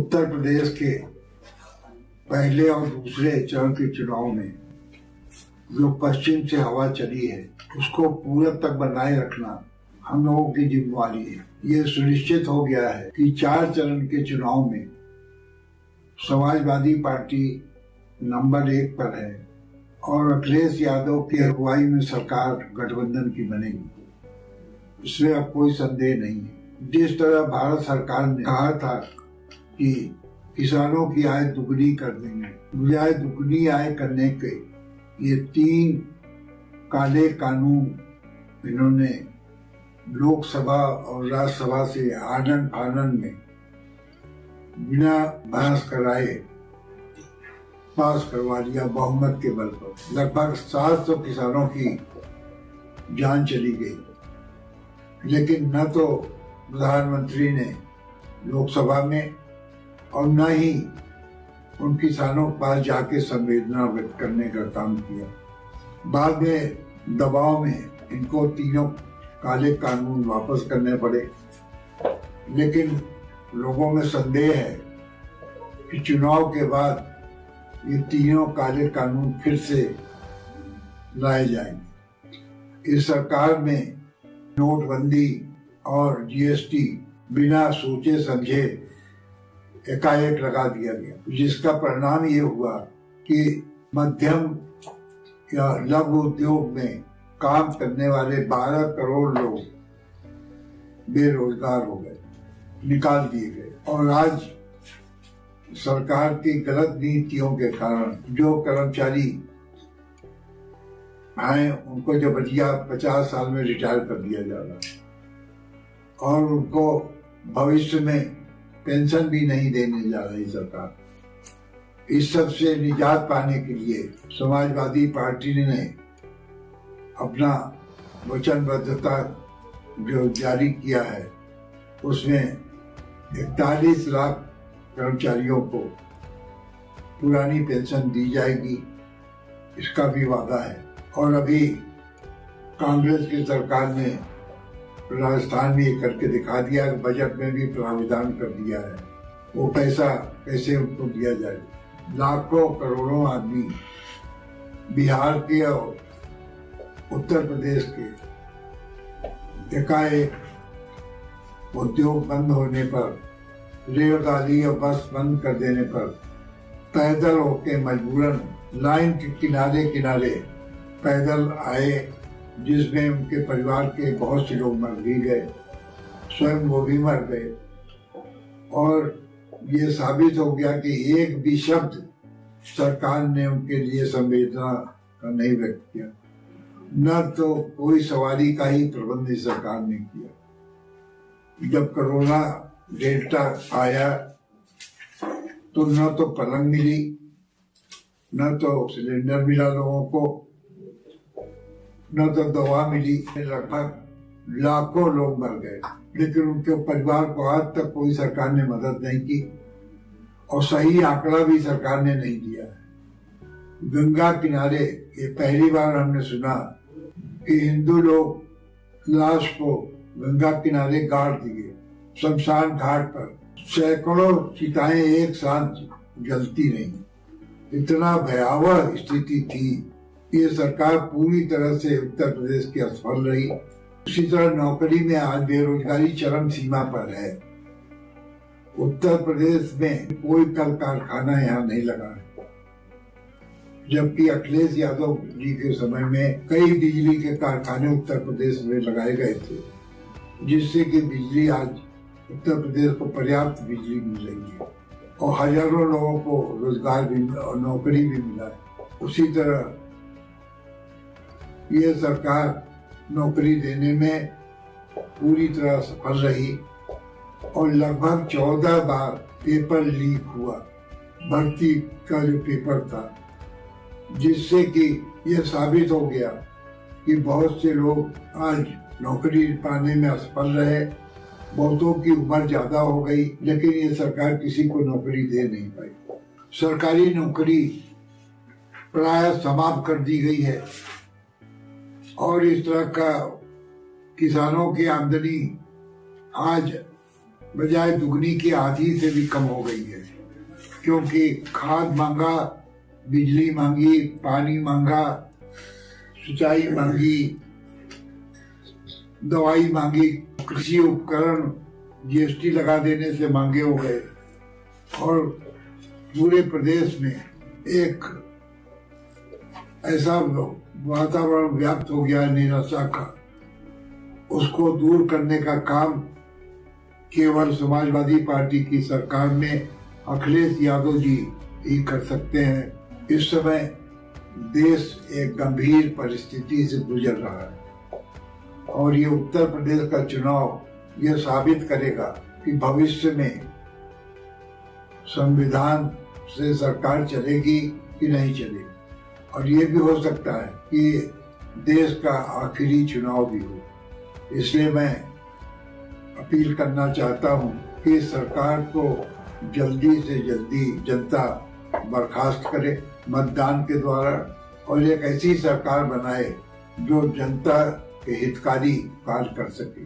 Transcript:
उत्तर प्रदेश के पहले और दूसरे चरण के चुनाव में जो पश्चिम से हवा चली है उसको पूरब तक बनाए रखना हम लोगों की जिम्मेवारी है। ये सुनिश्चित हो गया है कि 4 चरण के चुनाव में समाजवादी पार्टी नंबर 1 पर है और अखिलेश यादव की अगुवाई में सरकार गठबंधन की बनेगी। इसमें अब कोई संदेह नहीं है। जिस तरह भारत सरकार ने कहा था कि किसानों की आय दुगनी कर देंगे, बजाय दुगनी आय करने के ये 3 काले कानून इन्होंने लोकसभा और राज्यसभा से आनन फानन में बिना बहस कराए पास करवा दिया बहुमत के बल पर। लगभग 700 किसानों की जान चली गई, लेकिन न तो प्रधानमंत्री ने लोकसभा में और न ही उन किसानों के पास जाके संवेदना व्यक्त करने का काम किया। बाद में दबाव में इनको तीनों काले कानून वापस करने पड़े, लेकिन लोगों में संदेह है कि चुनाव के बाद ये तीनों काले कानून फिर से लाए जाएंगे। इस सरकार में नोटबंदी और जीएसटी बिना सोचे समझे एकाएक लगा दिया गया, जिसका परिणाम ये हुआ कि मध्यम या लघु उद्योग में काम करने वाले 12 करोड़ लोग बेरोजगार हो गए, निकाल दिए गए। और आज सरकार की गलत नीतियों के कारण जो कर्मचारी आए उनको जबरिया 50 साल में रिटायर कर दिया जा रहा और उनको भविष्य में पेंशन भी नहीं देने जा रही सरकार। इस सब से निजात पाने के लिए समाजवादी पार्टी ने अपना वचनबद्धता जो जारी किया है उसमें 41 लाख कर्मचारियों को पुरानी पेंशन दी जाएगी, इसका भी वादा है। और अभी कांग्रेस की सरकार ने राजस्थान में ये करके दिखा दिया, बजट में भी प्रावधान कर दिया है। वो पैसा कैसे उनको दिया जाए। लाखों करोड़ों आदमी बिहार के और उत्तर प्रदेश के एकाएक उद्योग बंद होने पर, रेलगाड़ी और बस बंद कर देने पर पैदल होके मजबूरन लाइन के किनारे किनारे पैदल आए, जिसमें उनके परिवार के बहुत से लोग मर भी गए, स्वयं वो भी मर गए। और ये साबित हो गया कि एक भी शब्द सरकार ने उनके लिए संवेदना का नहीं व्यक्त किया, न तो कोई सवारी का ही प्रबंध इस सरकार ने किया। जब कोरोना डेल्टा आया तो न तो पलंग मिली, न तो सिलेंडर मिला लोगों को, न तो दवा मिली। लगभग लाखों लोग मर गए, लेकिन उनके परिवार को आज तक कोई सरकार ने मदद नहीं की और सही आंकड़ा भी सरकार ने नहीं दिया है। गंगा किनारे ये पहली बार हमने सुना कि हिंदू लोग लाश को गंगा किनारे गाड़ दिए, शमशान घाट पर सैकड़ों चिताएं एक साथ जलती रही। इतना भयावह स्थिति थी। ये सरकार पूरी तरह से उत्तर प्रदेश की असफल रही। उसी तरह नौकरी में आज बेरोजगारी चरम सीमा पर है। उत्तर प्रदेश में कोई कल कारखाना यहाँ नहीं लगा है, जबकि अखिलेश यादव जी के समय में कई बिजली के कारखाने उत्तर प्रदेश में लगाए गए थे, जिससे कि बिजली आज उत्तर प्रदेश को पर्याप्त बिजली मिल रही है और हजारों लोगों को रोजगार भी और नौकरी भी मिला है। उसी तरह ये सरकार नौकरी देने में पूरी तरह सफल रही और लगभग 14 बार पेपर लीक हुआ, भर्ती का जो पेपर था, जिससे कि ये साबित हो गया कि बहुत से लोग आज नौकरी पाने में असफल रहे। बहुतों की उम्र ज्यादा हो गई, लेकिन ये सरकार किसी को नौकरी दे नहीं पाई। सरकारी नौकरी प्राय समाप्त कर दी गई है और इस तरह का किसानों की आमदनी आज बजाय दुगनी की आधी से भी कम हो गई है, क्योंकि खाद महंगा, बिजली महंगी, पानी महंगा, सिंचाई महंगी, दवाई महंगी, कृषि उपकरण जीएसटी लगा देने से महंगे हो गए और पूरे प्रदेश में एक ऐसा वातावरण व्याप्त हो गया निराशा का। उसको दूर करने का काम केवल समाजवादी पार्टी की सरकार में अखिलेश यादव जी ही कर सकते हैं। इस समय देश एक गंभीर परिस्थिति से गुजर रहा है और ये उत्तर प्रदेश का चुनाव यह साबित करेगा कि भविष्य में संविधान से सरकार चलेगी कि नहीं चलेगी, और ये भी हो सकता है कि देश का आखिरी चुनाव भी हो। इसलिए मैं अपील करना चाहता हूं कि सरकार को जल्दी से जल्दी जनता बर्खास्त करे मतदान के द्वारा और एक ऐसी सरकार बनाए जो जनता के हितकारी कार्य कर सके।